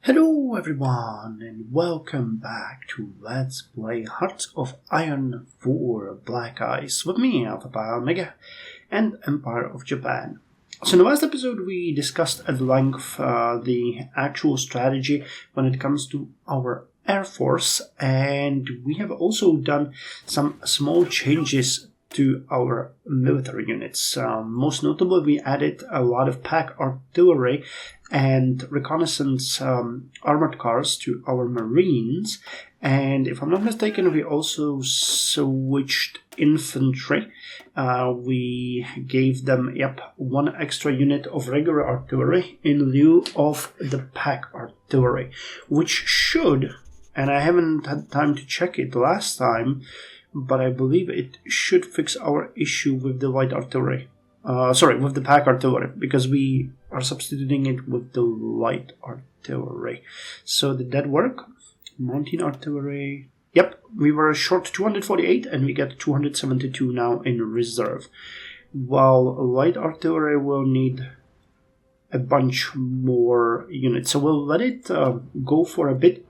Hello everyone and welcome back to Let's Play Hearts of Iron 4 Black Ice with me, Alpha Omega, and Empire of Japan. So in the last episode we discussed at length the actual strategy when it comes to our Air Force, and we have also done some small changes to our military units. Most notably, we added a lot of pack artillery and reconnaissance armored cars to our Marines, and if I'm not mistaken, we also switched infantry. We gave them, one extra unit of regular artillery in lieu of the pack artillery, which should, and I haven't had time to check it last time, but I believe it should fix our issue with the light artillery. With the pack artillery, because we are substituting it with the light artillery. So did that work? Mountain artillery. Yep, we were short 248 and we get 272 now in reserve. While light artillery will need a bunch more units. So we'll let it go for a bit.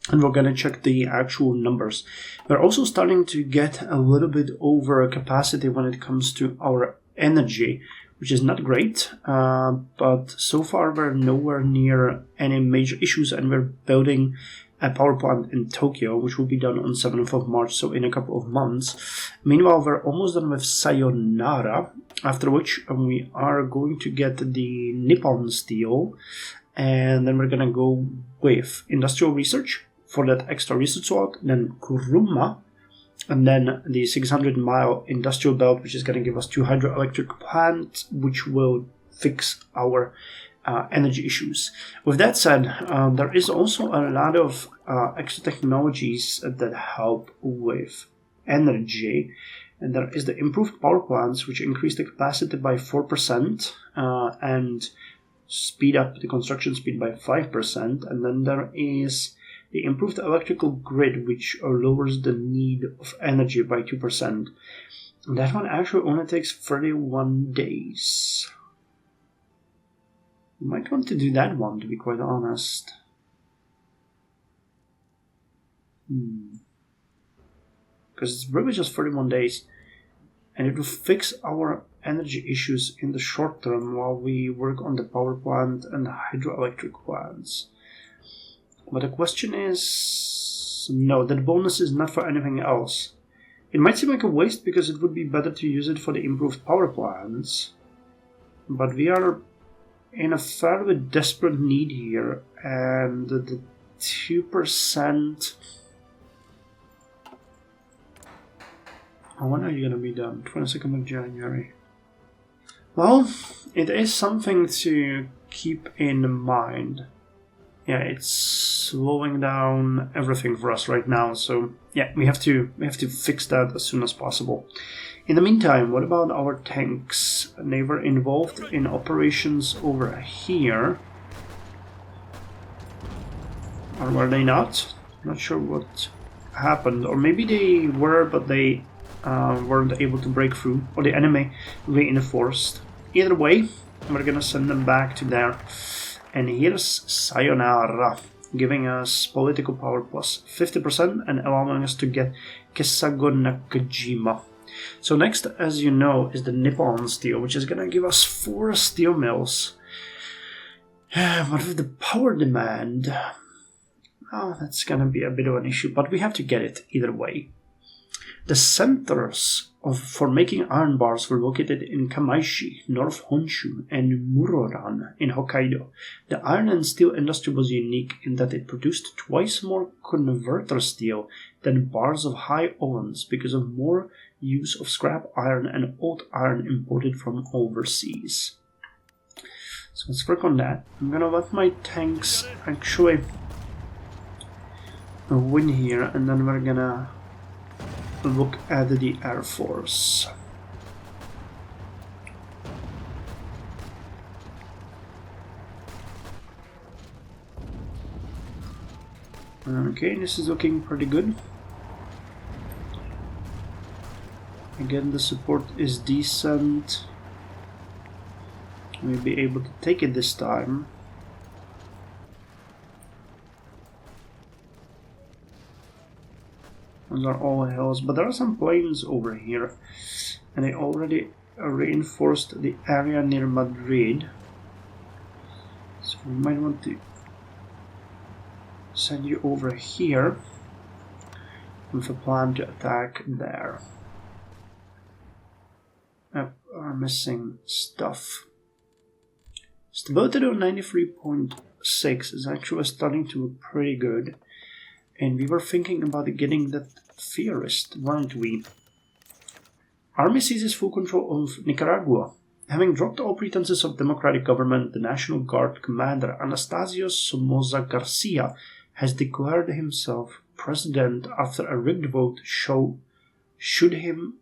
And we're going to check the actual numbers. We're also starting to get a little bit over capacity when it comes to our energy, which is not great. But so far we're nowhere near any major issues, and we're building a power plant in Tokyo, which will be done on 7th of March, so in a couple of months. Meanwhile, we're almost done with Sayonara, after which we are going to get the Nippon steel, and then we're going to go with industrial research for that extra research slot, then Kuruma, and then the 600-mile industrial belt, which is going to give us 2 hydroelectric plants, which will fix our energy issues. With that said, there is also a lot of extra technologies that help with energy, and there is the improved power plants, which increase the capacity by 4% and speed up the construction speed by 5%, and then there is the improved electrical grid, which lowers the need of energy by 2%. And that one actually only takes 31 days. You might want to do that one, to be quite honest. Because it's really just 31 days, and it will fix our energy issues in the short term while we work on the power plant and hydroelectric plants. But the question is, no, that bonus is not for anything else. It might seem like a waste because it would be better to use it for the improved power plants, but we are in a fairly desperate need here, and the 2%... When are you going to be done? 22nd of January. Well, it is something to keep in mind. Yeah, it's slowing down everything for us right now, so yeah, we have to fix that as soon as possible. In the meantime, what about our tanks? They were involved in operations over here. Or were they not? Not sure what happened. Or maybe they were, but they weren't able to break through, or the enemy reinforced. Either way, we're gonna send them back to there. And here's Sayonara, giving us political power plus 50% and allowing us to get Kesago Nakajima. So next, as you know, is the Nippon steel, which is gonna give us 4 steel mills. But with the power demand, that's gonna be a bit of an issue, but we have to get it either way. The centers for making iron bars were located in Kamaishi, North Honshu, and Muroran in Hokkaido. The iron and steel industry was unique in that it produced twice more converter steel than bars of high ovens because of more use of scrap iron and old iron imported from overseas. So let's work on that. I'm gonna let my tanks actually win here, and then we're gonna look at the Air Force. Okay, this is looking pretty good. Again, the support is decent. We'll be able to take it this time. Those are all hills, but there are some plains over here, and they already reinforced the area near Madrid. So we might want to send you over here with a plan to attack there. Are missing stuff. Stability to 93.6 is actually starting to look pretty good, and we were thinking about getting that theorist, weren't we? Army seizes full control of Nicaragua. Having dropped all pretenses of democratic government, the National Guard commander Anastasio Somoza Garcia has declared himself president after a rigged vote showed him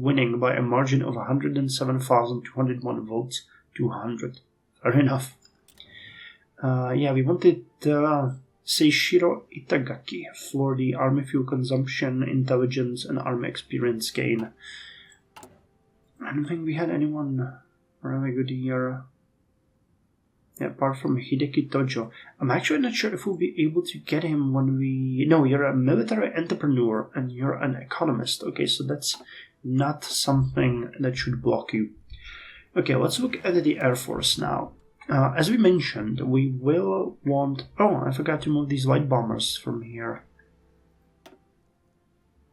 winning by a margin of 107,201 votes to 100. Fair enough. Yeah, we wanted Seishiro Itagaki for the army fuel consumption, intelligence, and army experience gain. I don't think we had anyone really good here. Yeah, apart from Hideki Tojo. I'm actually not sure if we'll be able to get him when we... No, you're a military entrepreneur and you're an economist. Okay, so that's not something that should block you. Okay, let's look at the Air Force now. As we mentioned, we will want... Oh, I forgot to move these light bombers from here.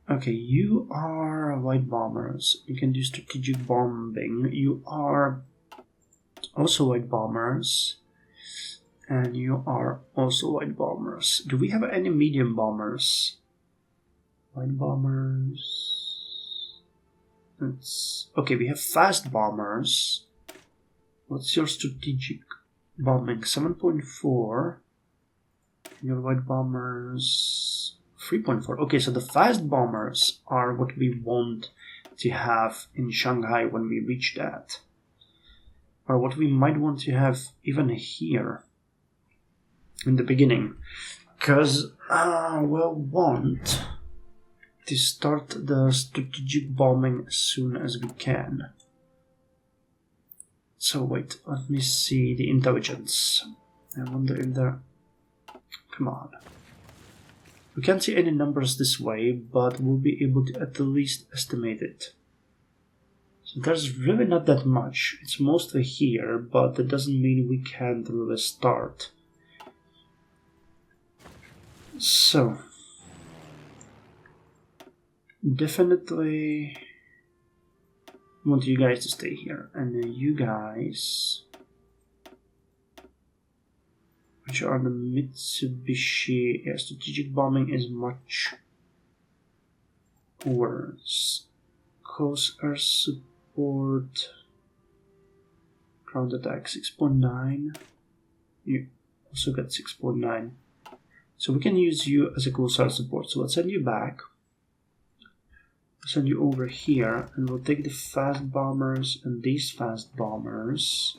Okay, you are light bombers. You can do strategic bombing. You are also light bombers. And you are also light bombers. Do we have any medium bombers? Light bombers. Okay, we have fast bombers. What's your strategic bombing? 7.4. Your light bombers 3.4. Okay, so the fast bombers are what we want to have in Shanghai when we reach that. Or what we might want to have even here in the beginning. Because we'll want to start the strategic bombing as soon as we can. So wait, let me see the intelligence. I wonder if they're... Come on. We can't see any numbers this way, but we'll be able to at least estimate it. So there's really not that much. It's mostly here, but that doesn't mean we can't really start. So, definitely want you guys to stay here, and then you guys, which are the Mitsubishi. Yeah, strategic bombing is much worse. Close air support, ground attack 6.9. You also got 6.9. So we can use you as a close air support. So let's send you back. We'll send you over here, and we'll take the fast bombers and these fast bombers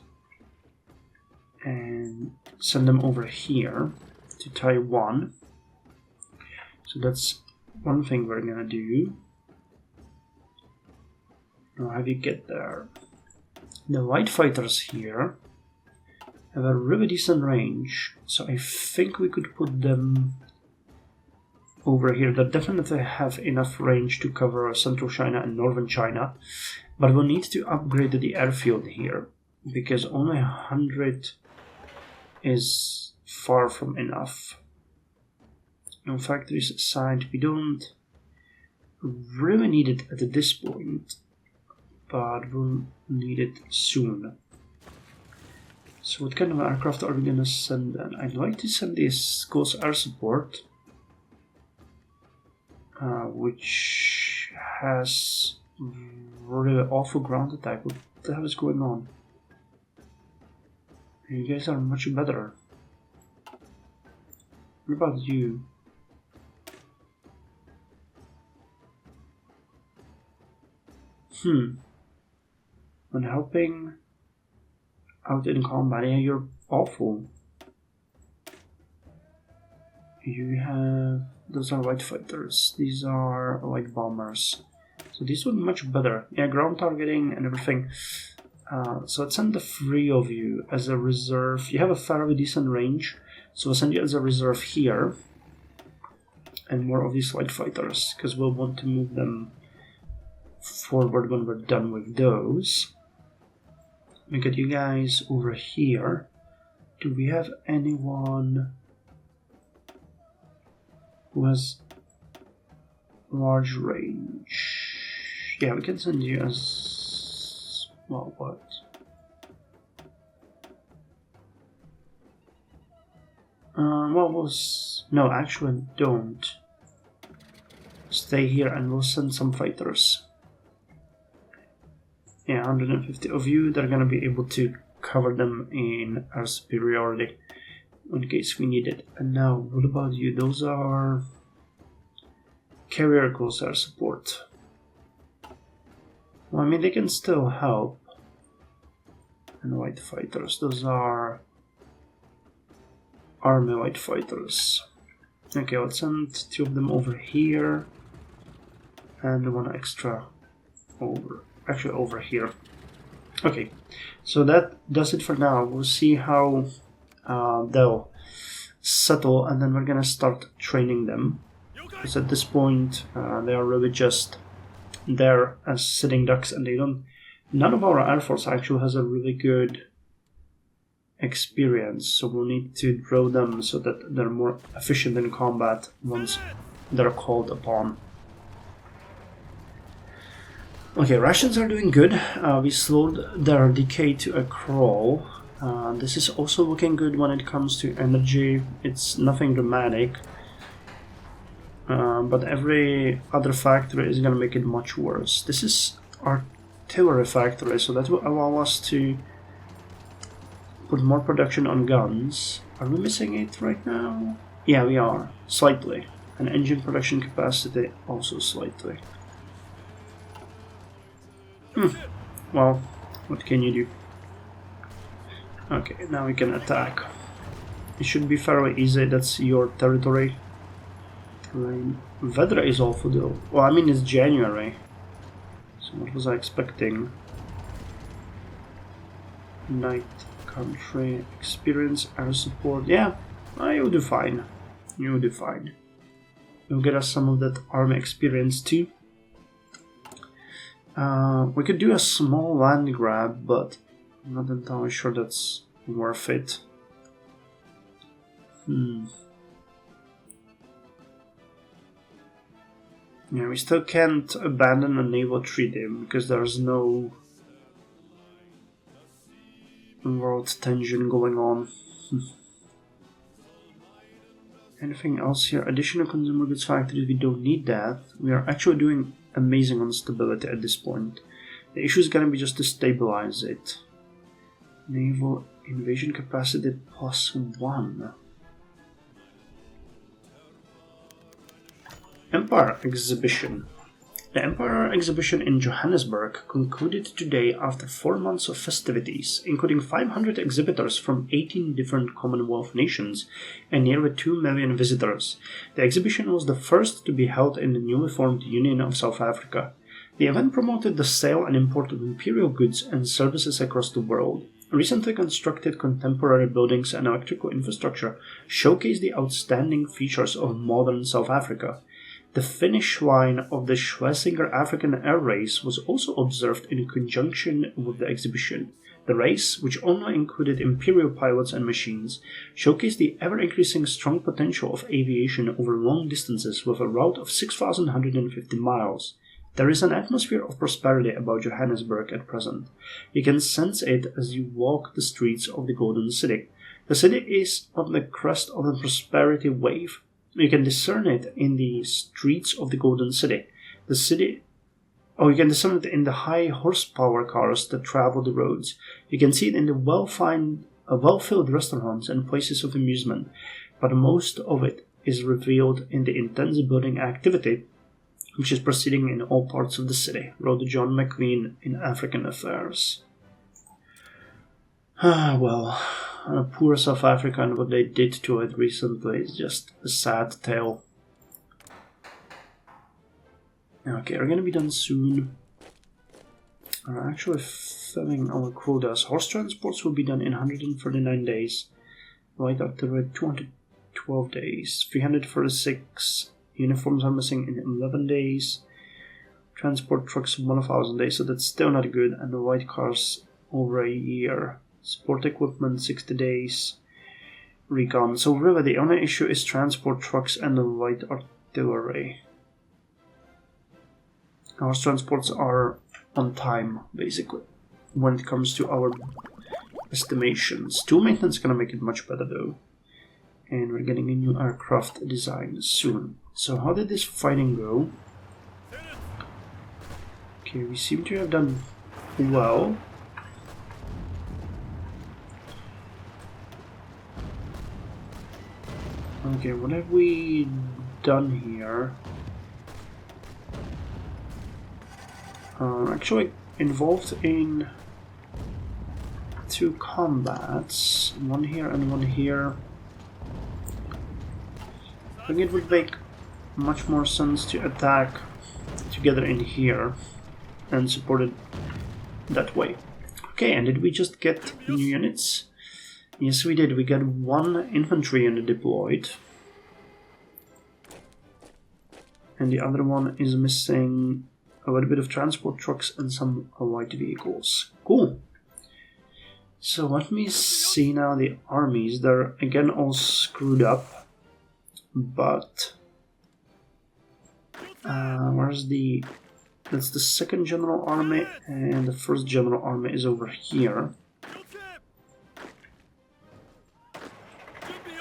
and send them over here to Taiwan. So that's one thing we're gonna do. Now how do you get there? The light fighters here have a really decent range, so I think we could put them over here. They definitely have enough range to cover central China and northern China, but we'll need to upgrade the airfield here, because only 100 is far from enough. No factories assigned. We don't really need it at this point, but we'll need it soon. So what kind of aircraft are we gonna send then? I'd like to send this close air support, which has really awful ground attack. What the hell is going on? You guys are much better. What about you? When helping out in combat, yeah, you're awful. You have... Those are light fighters. These are light bombers. So these would be much better. Yeah, ground targeting and everything. So let's send the three of you as a reserve. You have a fairly decent range, so we'll send you as a reserve here. and more of these light fighters, because we'll want to move them forward when we're done with those. Let me get you guys over here. Do we have anyone who has large range? Yeah, we can send you as well. What? What was... No, actually don't. Stay here and we'll send some fighters. Yeah, 150 of you. They're gonna be able to cover them in our superiority in case we need it. And now, what about you? Those are carrier corsair support. Well, I mean, they can still help. And light fighters. Those are army light fighters. Okay, let's send 2 of them over here. And 1 extra over. Actually, over here. Okay, so that does it for now. We'll see how they'll settle, and then we're gonna start training them. Because at this point, they are really just there as sitting ducks, and they don't. None of our Air Force actually has a really good experience, so we'll need to grow them so that they're more efficient in combat once they're called upon. Okay, Russians are doing good. We slowed their decay to a crawl. This is also looking good when it comes to energy. It's nothing dramatic, but every other factory is going to make it much worse. This is artillery factory, so that will allow us to put more production on guns. Are we missing it right now? Yeah, we are, slightly. And engine production capacity also slightly. Well, what can you do? Okay, now we can attack. It should be fairly easy. That's your territory. Weather is awful though. Well, I mean, it's January. So what was I expecting? Night country experience, air support. Yeah, you'll do fine. You'll do fine. You'll get us some of that army experience too. We could do a small land grab, but I'm not entirely sure that's worth it. Yeah, we still can't abandon a naval treaty because there's no world tension going on. Anything else here? Additional consumer goods factories, we don't need that. We are actually doing amazing on stability at this point. The issue is gonna be just to stabilize it. Naval invasion capacity +1. Empire Exhibition. The Empire Exhibition in Johannesburg concluded today after 4 months of festivities, including 500 exhibitors from 18 different Commonwealth nations and nearly 2 million visitors. The exhibition was the first to be held in the newly formed Union of South Africa. The event promoted the sale and import of imperial goods and services across the world. Recently constructed contemporary buildings and electrical infrastructure showcase the outstanding features of modern South Africa. The finish line of the Schlesinger African Air Race was also observed in conjunction with the exhibition. The race, which only included imperial pilots and machines, showcased the ever-increasing strong potential of aviation over long distances with a route of 6,150 miles. There is an atmosphere of prosperity about Johannesburg at present. You can sense it as you walk the streets of the Golden City. The city is on the crest of a prosperity wave. You can discern it in the streets of the Golden City. You can discern it in the high horsepower cars that travel the roads. You can see it in the well-filled restaurants and places of amusement. But most of it is revealed in the intense building activity which is proceeding in all parts of the city, wrote John McLean in African Affairs. Well, poor South Africa and what they did to it recently is just a sad tale. Okay, we're gonna be done soon. We're actually filling our quotas. Horse transports will be done in 139 days. Light artillery 212 days. 346 Uniforms are missing in 11 days. Transport trucks 1,000 days, so that's still not good. And the white cars over a year. Support equipment 60 days. Recon. So really the only issue is transport trucks and the light artillery. Our transports are on time, basically, when it comes to our estimations. Tool maintenance is going to make it much better, though. And we're getting a new aircraft design soon. So how did this fighting go? Okay, we seem to have done well. Okay, what have we done here? Actually involved in 2 combats, one here and one here. I think it would make much more sense to attack together in here and support it that way. Okay, and did we just get new units? Yes, we did. We got 1 infantry unit deployed. And the other one is missing a little bit of transport trucks and some light vehicles. Cool. So let me see now the armies. They're again all screwed up. But where's the... That's the 2nd General Army, and the 1st General Army is over here.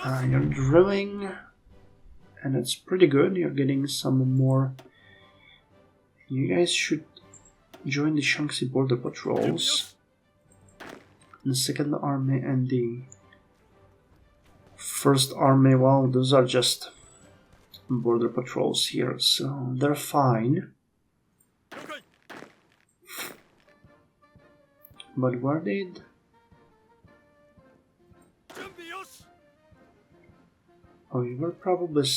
You're drilling, and it's pretty good. You're getting some more. You guys should join the Shaanxi border patrols. The 2nd Army and the 1st Army, well, those are just border patrols here, so they're fine. But where did... Oh, you were probably...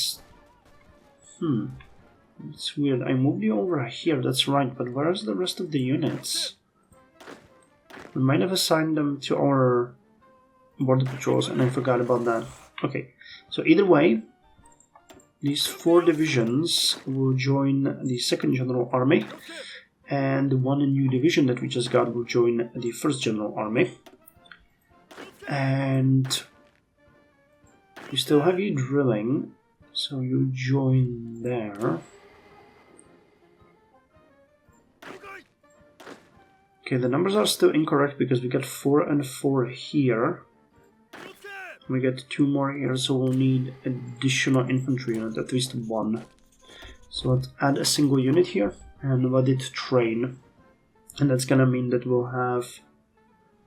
It's weird. I moved you over here, that's right, but where's the rest of the units? We might have assigned them to our border patrols and I forgot about that. Okay, so either way, these 4 divisions will join the 2nd General Army, and 1 new division that we just got will join the 1st General Army. And you still have you drilling, so you join there. Okay, the numbers are still incorrect because we got 4 and 4 here. We get 2 more here, so we'll need additional infantry unit, at least 1. So let's add a single unit here and let it train. And that's gonna mean that we'll have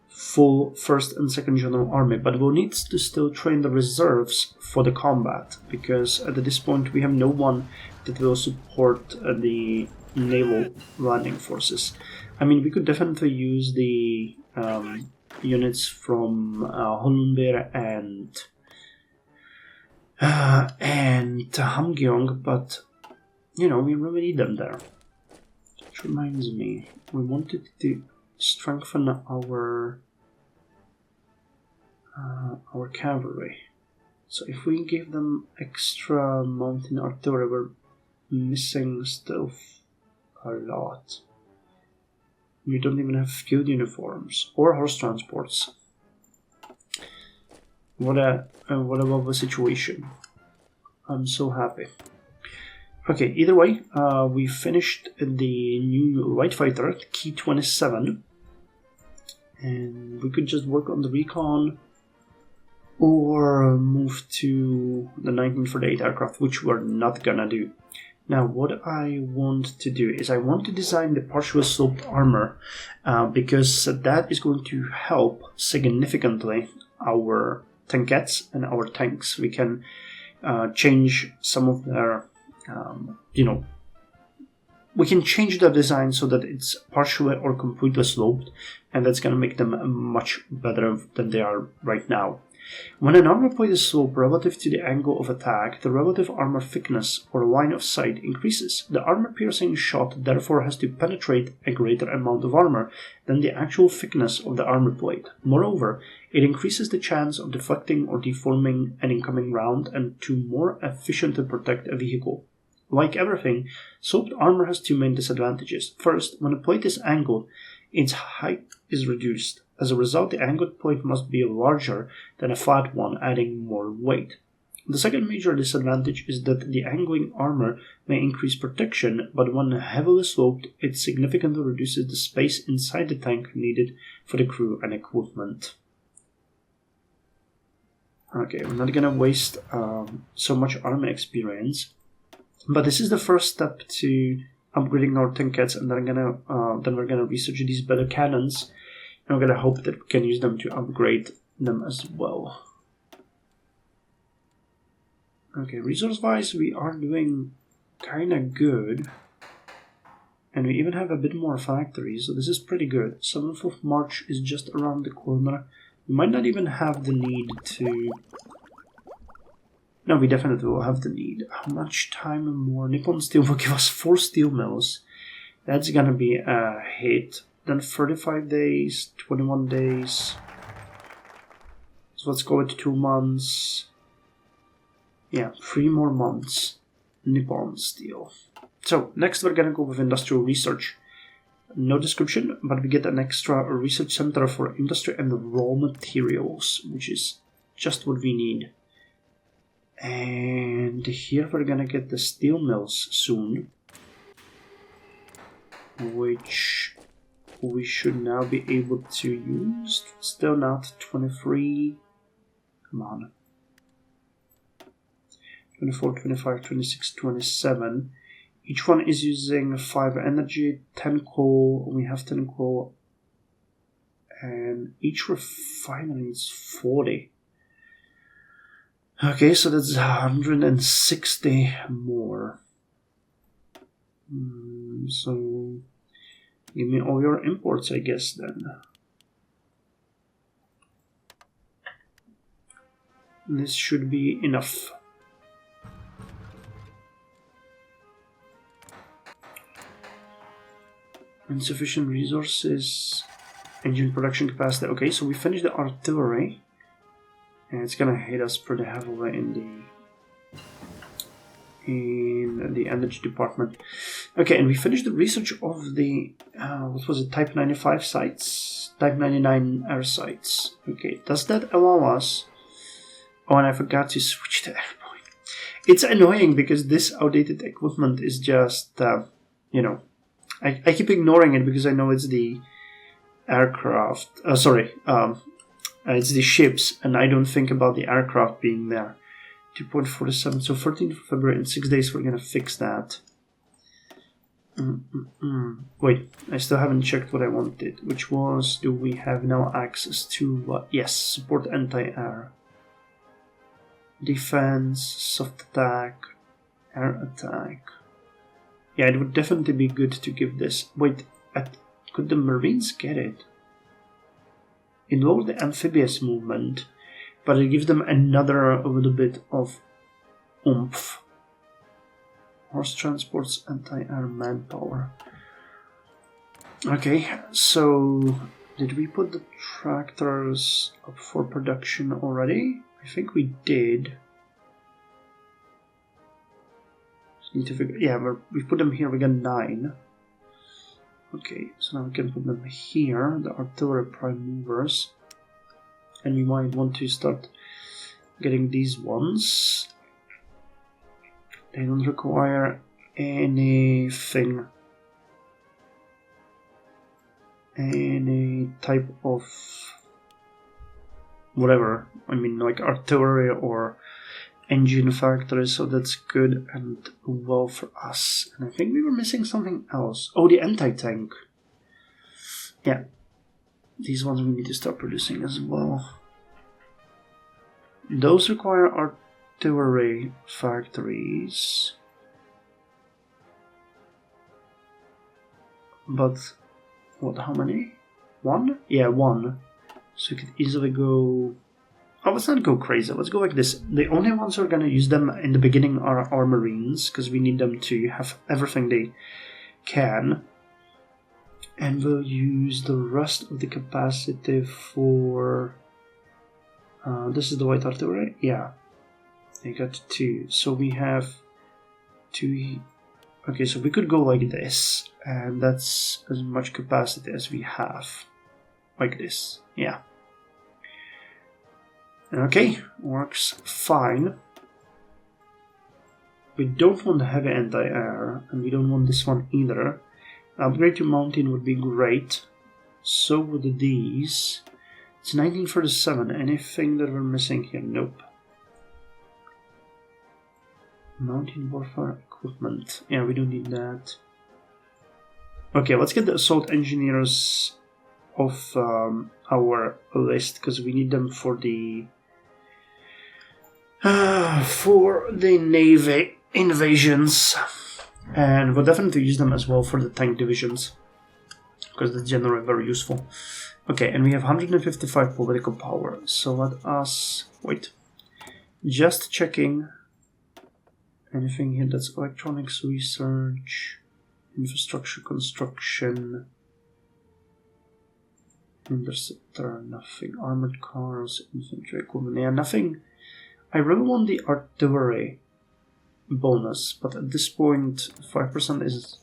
full 1st and 2nd General Army, but we'll need to still train the reserves for the combat, because at this point we have no one that will support the naval landing forces. I mean, we could definitely use the units from Holunbeer and Hamgyong, but you know, we really need them there. Which reminds me, we wanted to strengthen our cavalry. So if we give them extra mountain artillery, we're missing still a lot. We don't even have field uniforms or horse transports. What a lovely situation. I'm so happy. Okay, either way, we finished the new light fighter, Key 27. And we could just work on the recon or move to the 1948 aircraft, which we're not gonna do. Now, what I want to do is I want to design the partially sloped armor because that is going to help significantly our tankettes and our tanks. We can change some of their, we can change the design so that it's partially or completely sloped, and that's going to make them much better than they are right now. When an armor plate is sloped relative to the angle of attack, the relative armor thickness or line of sight increases. The armor-piercing shot therefore has to penetrate a greater amount of armor than the actual thickness of the armor plate. Moreover, it increases the chance of deflecting or deforming an incoming round and to more efficiently protect a vehicle. Like everything, sloped armor has two main disadvantages. First, when a plate is angled, its height is reduced. As a result, the angled plate must be larger than a flat one, adding more weight. The second major disadvantage is that the angling armor may increase protection, but when heavily sloped, it significantly reduces the space inside the tank needed for the crew and equipment. Okay, we're not gonna waste so much armor experience, but this is the first step to upgrading our tankets, and then we're gonna research these better cannons, and we're gonna hope that we can use them to upgrade them as well. Okay, resource-wise, we are doing kinda good. And we even have a bit more factories, so this is pretty good. 7th of March is just around the corner. We might not even have the need to... No, we definitely will have the need. How much time more? Nippon Steel will give us 4 steel mills. That's gonna be a hit. Then 35 days, 21 days. So let's go with 2 months. Yeah, 3 more months. Nippon Steel. So, next we're gonna go with industrial research. No description, but we get an extra research center for industry and raw materials, which is just what we need. And here we're gonna get the steel mills soon, which we should now be able to use. Still not 23. Come on. 24, 25, 26, 27. Each one is using 5 energy, 10 coal. We have 10 coal. And each refinery is 40. Okay, so that's 160 more. So, give me all your imports, I guess, then. This should be enough. Insufficient resources, engine production capacity. Okay, so we finished the artillery, and it's gonna hit us pretty heavily in the energy department. Okay, and we finished the research of the what was it? Type 95 sites, Type 99 air sites. Okay, does that allow us? Oh, and I forgot to switch to airpoint. It's annoying because this outdated equipment is just I keep ignoring it because I know it's the aircraft. It's the ships, and I don't think about the aircraft being there. 2.47. So 13th of February, in 6 days, we're gonna fix that. Wait, I still haven't checked what I wanted, which was, do we have now access to? Yes, support anti-air, defense, soft attack, air attack. Yeah, it would definitely be good to give this. Wait, could the Marines get it? It lowers the amphibious movement, but it gives them another little bit of oomph. Horse transports anti-air manpower. Okay, so did we put the tractors up for production already? I think we did. Need to figure. Yeah, we put them here. We got 9. Okay, so now we can put them here. The artillery prime movers, and we might want to start getting these ones. They don't require anything, any type of whatever. I mean, like artillery or engine factory, so that's good and well for us. And I think we were missing something else. Oh, the anti-tank. Yeah, these ones we need to start producing as well. Those require artillery factories, but what? How many? 1? Yeah, 1. So you could easily go. Oh, let's not go crazy. Let's go like this. The only ones who are going to use them in the beginning are our Marines, because we need them to have everything they can. And we'll use the rest of the capacity for... this is the white artillery? Yeah. They got 2. So we have 2. Okay, so we could go like this, and that's as much capacity as we have. Like this, yeah. Okay, works fine. We don't want heavy anti-air, and we don't want this one either. Upgrade to mountain would be great. So would these. It's 1937. Anything that we're missing here? Nope. Mountain warfare equipment. Yeah, we don't need that. Okay, let's get the assault engineers off our list, because we need them for the navy invasions, and we'll definitely use them as well for the tank divisions, because they're generally very useful. Okay, and we have 155 political power, so let us wait. Just checking anything here that's electronics research, infrastructure construction, interceptor, nothing, armored cars, infantry equipment, yeah, nothing. I really want the artillery bonus, but at this point 5% is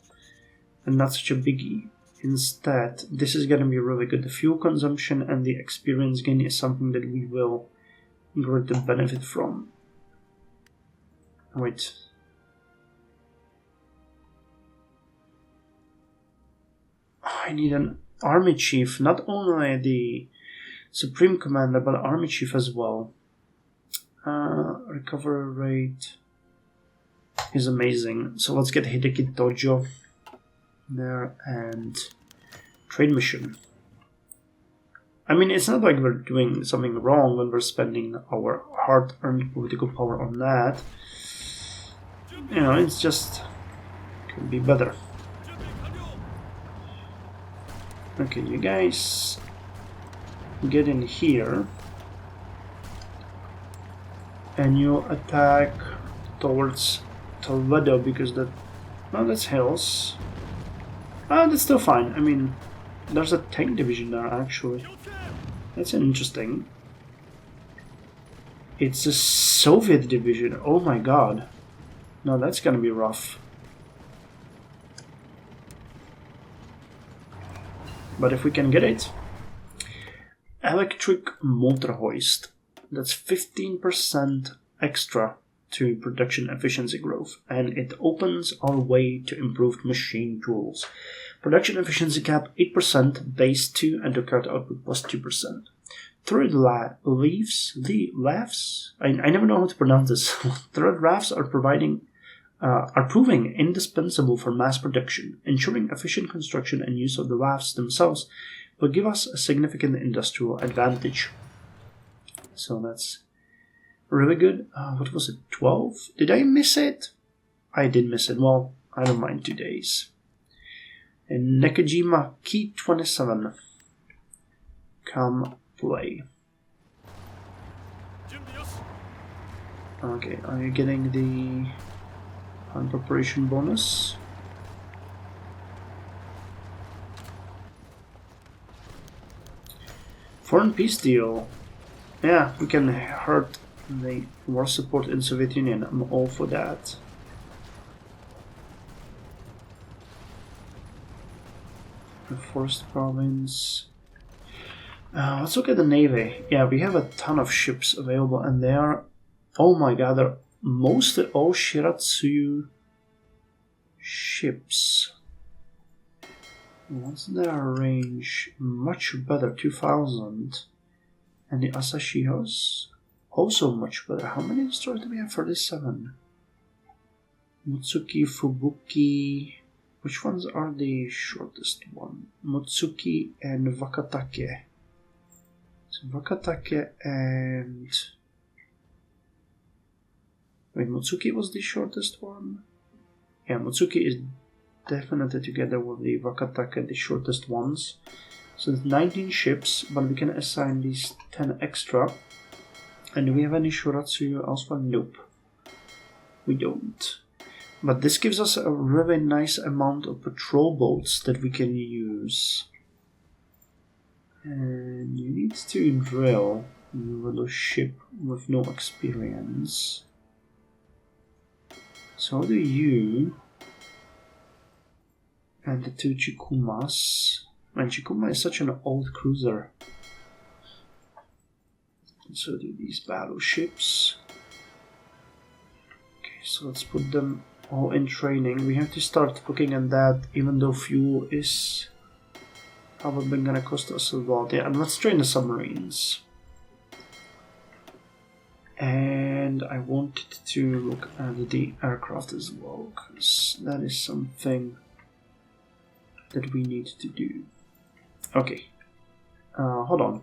not such a biggie. Instead, this is going to be really good. The fuel consumption and the experience gain is something that we will greatly benefit from. Wait. I need an army chief, not only the supreme commander, but army chief as well. Recovery rate is amazing. So let's get Hideki Tojo there, and trade mission. I mean, it's not like we're doing something wrong when we're spending our hard-earned political power on that. You know, it's just could be better. Okay, you guys get in here, and you attack towards Toledo, because that... no, that's hills. That's still fine. I mean, there's a tank division there, actually. That's interesting. It's a Soviet division. Oh my god. No, that's gonna be rough. But if we can get it... electric motor hoist. That's 15% extra to production efficiency growth, and it opens our way to improved machine tools. Production efficiency cap 8%, base 2, and occurred output plus 2%. Third leaves, the laughs, I never know how to pronounce this. Third rafts are proving indispensable for mass production. Ensuring efficient construction and use of the rafts themselves will give us a significant industrial advantage. So that's really good. What was it, 12? Did I miss it? I did miss it. Well, I don't mind 2 days. And Nekojima Key 27. Come play. Okay, are you getting the hand preparation bonus? Foreign peace deal. Yeah, we can hurt the war support in Soviet Union. I'm all for that. The Forest Province. Let's look at the Navy. Yeah, we have a ton of ships available, and they are... oh my god, they're mostly all Shiratsuyu ships. What's their range? Much better, 2000. And the Asashihos? Also much better. How many destroyers do we have? 37. Mutsuki, Fubuki... which ones are the shortest one? Mutsuki and Wakatake. So Wakatake and... wait, Mutsuki was the shortest one? Yeah, Mutsuki is definitely together with the Wakatake the shortest ones. So it's 19 ships, but we can assign these 10 extra. And do we have any Shiratsuyu elsewhere? Nope. We don't. But this gives us a really nice amount of patrol boats that we can use. And you need to drill a little ship with no experience. So do you and the two Chikumas. And Chikuma is such an old cruiser. And so do these battleships. Okay, so let's put them all in training. We have to start looking at that, even though fuel is probably gonna cost us a lot. Yeah, and let's train the submarines. And I wanted to look at the aircraft as well, because that is something that we need to do. Okay, hold on.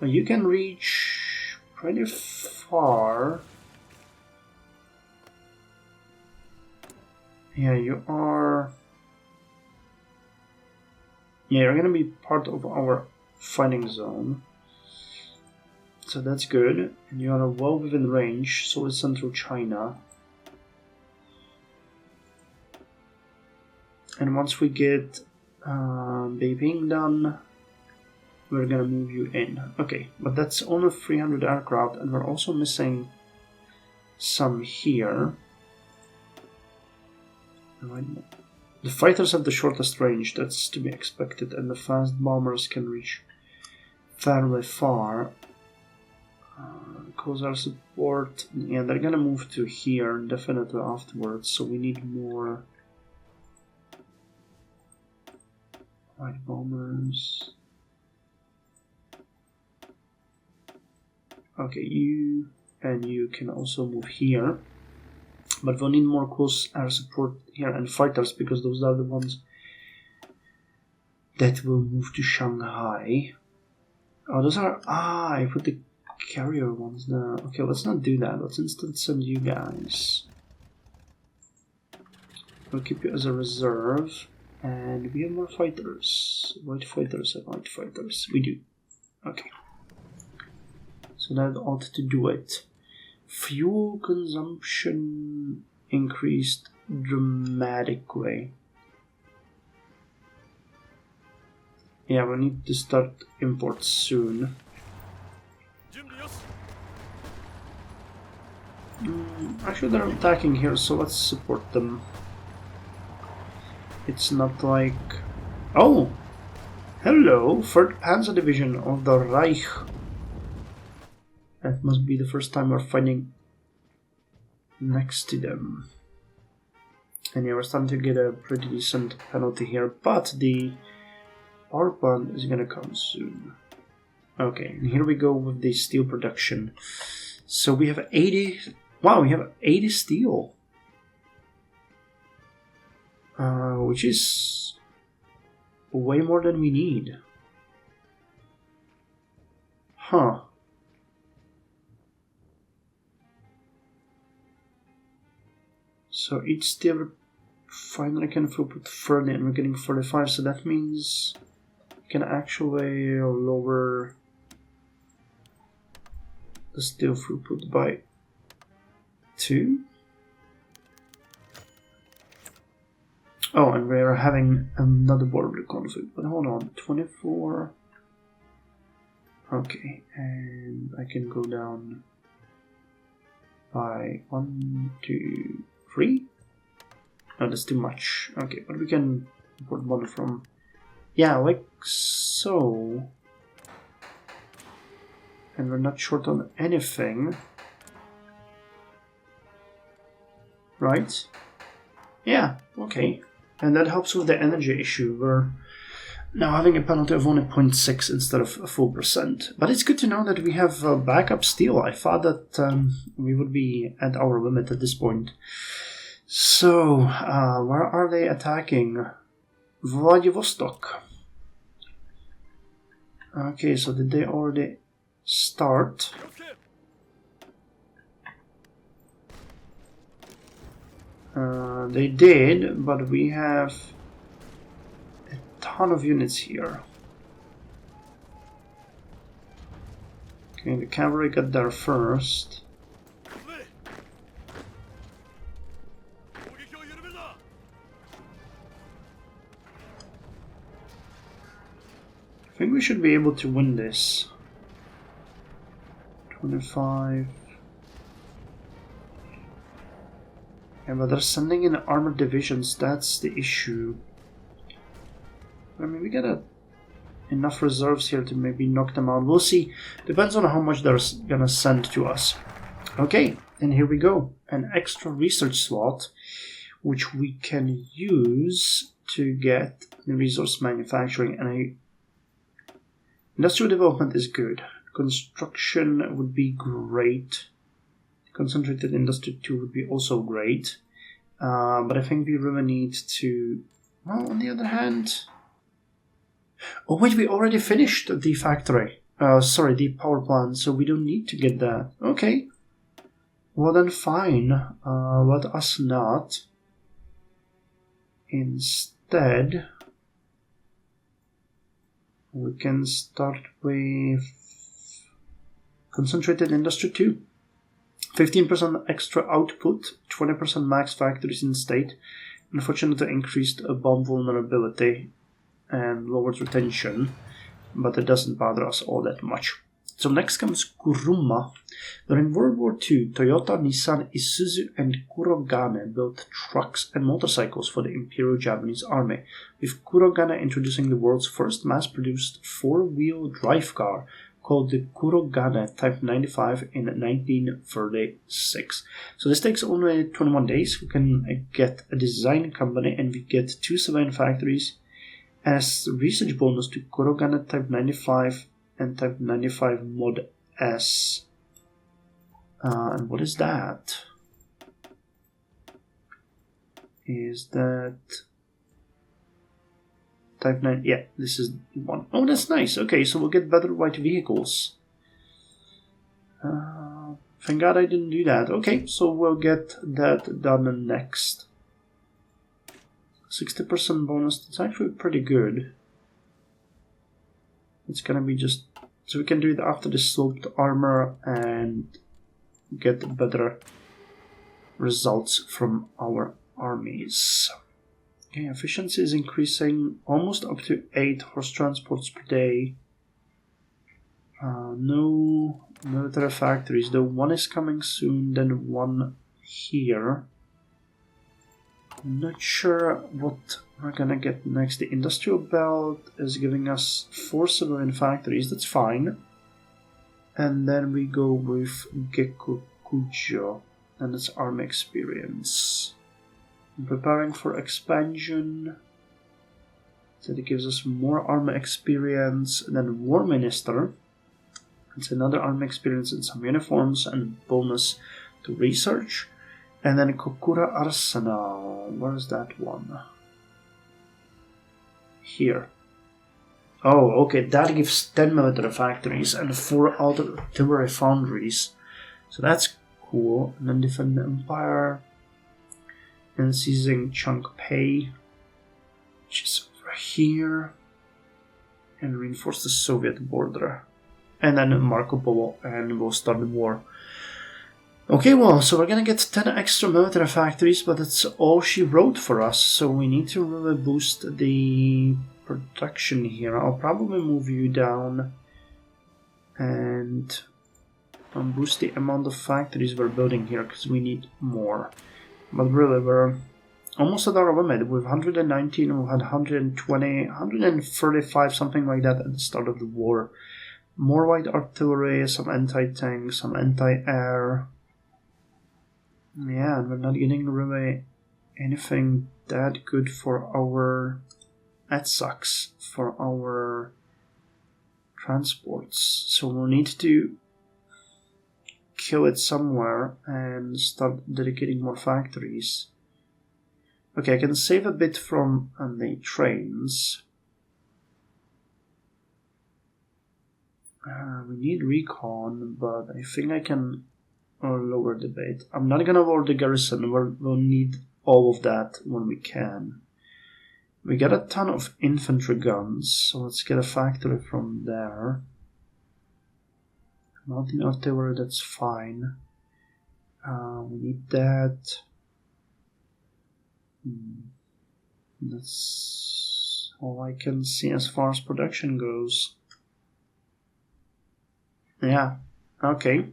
You can reach pretty far. Yeah, you are. Yeah, you're gonna be part of our fighting zone. So that's good. And you are well within range, so it's central China. And once we get Beiping done, we're gonna move you in. Okay, but that's only 300 aircraft, and we're also missing some here. The fighters have the shortest range, that's to be expected, and the fast bombers can reach fairly far. Cause our support, yeah, they're gonna move to here definitely afterwards, so we need more light bombers. Okay, you and you can also move here, but we'll need more close air support here and fighters, because those are the ones that will move to Shanghai. Oh, those are, I put the carrier ones there. Okay, let's not do that. Let's instead send you guys. We'll keep you as a reserve. And we have more fighters. White fighters and light fighters. We do. Okay. So that ought to do it. Fuel consumption increased dramatically. Yeah, we need to start imports soon. Actually, they're attacking here, so let's support them. It's not like... Oh! Hello! 3rd Panzer Division of the Reich. That must be the first time we're fighting next to them. And yeah, we're starting to get a pretty decent penalty here, but the power plant is gonna come soon. Okay, and here we go with the steel production. So we have 80... Wow, we have 80 steel. Which is way more than we need. Huh. So each steel finally can throughput 30 and we're getting 45, so that means we can actually lower the steel throughput by 2. Oh, and we're having another border conflict, but hold on, 24. Okay, and I can go down by 1, 2, 3. No, that's too much. Okay, but we can import one from, yeah, like so. And we're not short on anything. Right? Yeah, okay. And that helps with the energy issue. We're now having a penalty of only 0.6 instead of a full %. But it's good to know that we have backup steel. I thought that we would be at our limit at this point. So, where are they attacking? Vladivostok. Okay, so did they already start? They did, but we have a ton of units here. Okay, the cavalry got there first. I think we should be able to win this. 25. Yeah, but they're sending in armored divisions, that's the issue. I mean, we got enough reserves here to maybe knock them out. We'll see. Depends on how much they're gonna send to us. Okay, and here we go. An extra research slot, which we can use to get the resource manufacturing. And industrial development is good. Construction would be great. Concentrated industry 2 would be also great. But I think we really need to... Well, on the other hand... Oh wait, we already finished the factory. Sorry, the power plant, so we don't need to get that. Okay. Well then fine. Let us not. Instead, we can start with concentrated industry 2. 15% extra output, 20% max factories in state. Unfortunately, increased bomb vulnerability and lowered retention, but it doesn't bother us all that much. So next comes Kuruma. During World War II, Toyota, Nissan, Isuzu, and Kurogane built trucks and motorcycles for the Imperial Japanese Army, with Kurogane introducing the world's first mass-produced four-wheel drive car called the Kurogane Type 95 in 1936. So this takes only 21 days. We can get a design company and we get 2 civilian factories as research bonus to Kurogane Type 95 and Type 95 Mod S. And what is that? Is that Type 9? Yeah, this is one. Oh, that's nice. Okay, so we'll get better white vehicles. Thank God I didn't do that. Okay, so we'll get that done next. 60% bonus. That's actually pretty good. It's gonna be just... So we can do it after the sloped armor and get better results from our armies. Okay, efficiency is increasing almost up to 8 horse transports per day. No military factories, though one is coming soon, then one here. I'm not sure what we're gonna get next. The industrial belt is giving us 4 civilian factories, that's fine. And then we go with Gekukujo, and it's army experience. I'm preparing for expansion, so it gives us more army experience. And then War Minister, it's another army experience and some uniforms and bonus to research. And then Kokura Arsenal, where is that one? Here. Oh, okay, that gives 10 military factories and 4 artillery foundries. So that's cool. And then defend the Empire. And seizing Changpei, which is over here. And reinforce the Soviet border. And then Marco Polo, and we'll start the war. Okay, well, so we're gonna get 10 extra military factories, but that's all she wrote for us, so we need to really boost the production here. I'll probably move you down and boost the amount of factories we're building here, because we need more. But really, we're almost at our limit. With 119, we had 120, 135, something like that at the start of the war. More light artillery, some anti-tank, some anti-air. Yeah, and we're not getting really anything that good for our... That sucks. For our transports. So we'll need to kill it somewhere and start dedicating more factories. Okay, I can save a bit from the trains. We need recon, but I think I can lower the bait. I'm not gonna lower the garrison, we'll need all of that when we can. We got a ton of infantry guns, so let's get a factory from there. Mountain artillery, that's fine. We need that. That's all I can see as far as production goes. Yeah, okay.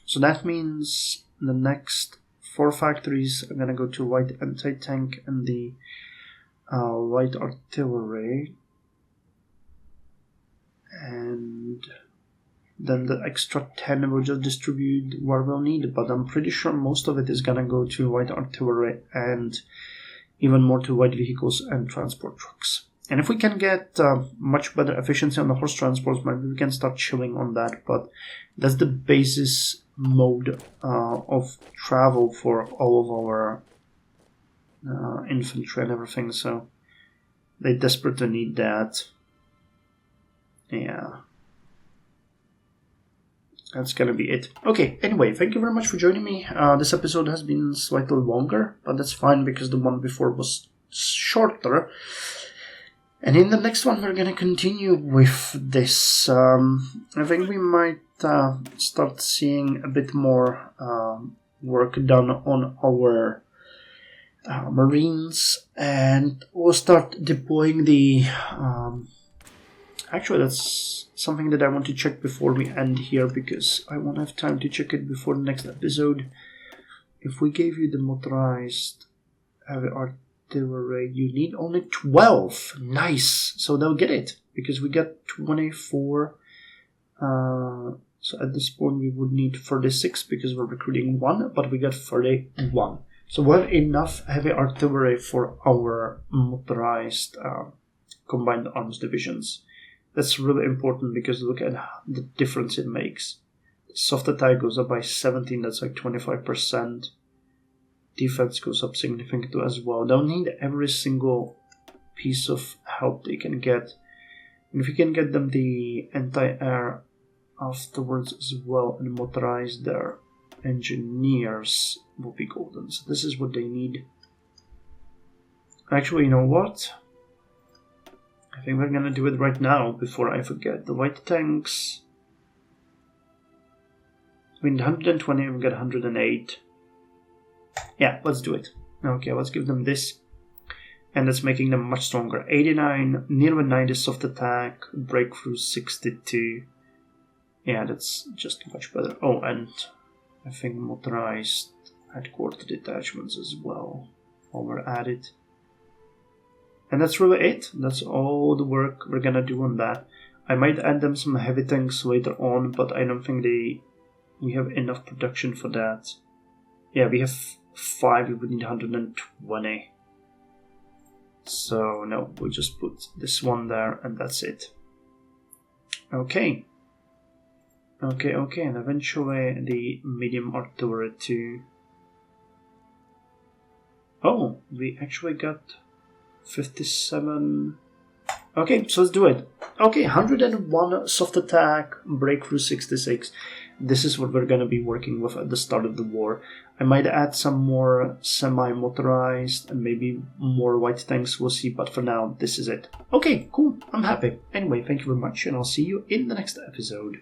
So that means the next 4 factories are gonna go to light anti-tank and the light artillery, and then the extra 10 will just distribute where we'll need, but I'm pretty sure most of it is gonna go to light artillery and even more to light vehicles and transport trucks. And if we can get much better efficiency on the horse transports, maybe we can start chilling on that, but that's the basis mode of travel for all of our infantry and everything, so they desperately need that. Yeah. That's gonna be it. Okay, anyway, thank you very much for joining me. This episode has been slightly longer, but that's fine because the one before was shorter. And in the next one, we're gonna continue with this. I think we might start seeing a bit more work done on our Marines, and we'll start deploying the... Actually, that's something that I want to check before we end here, because I won't have time to check it before the next episode. If we gave you the motorized heavy artillery, you need only 12. Nice! So they'll get it, because we got 24. So at this point we would need 36 because we're recruiting 1, but we got 31. So we have enough heavy artillery for our motorized combined arms divisions. That's really important because look at the difference it makes. Soft attack goes up by 17, that's like 25%. Defense goes up significantly as well. They'll need every single piece of help they can get. And if you can get them the anti-air afterwards as well and motorize their engineers, will be golden. So this is what they need. Actually, you know what? I think we're gonna do it right now before I forget. The light tanks. We need 120, we got 108. Yeah, let's do it. Okay, let's give them this. And that's making them much stronger. 89, nearly 90 soft attack, breakthrough 62. Yeah, that's just much better. Oh, and I think motorized headquarter detachments as well, while we're at it. And that's really it. That's all the work we're gonna do on that. I might add them some heavy tanks later on, but I don't think we have enough production for that. Yeah, we have 5, we would need 120. So no, we'll just put this one there and that's it. Okay. Okay, and eventually the medium artillery too. Oh, we actually got 57. Okay, so let's do it. Okay, 101 soft attack, breakthrough 66. This is what we're gonna be working with at the start of the war. I might add some more semi-motorized and maybe more light tanks, we'll see, but for now, this is it. Okay, cool, I'm happy. Anyway, thank you very much, and I'll see you in the next episode.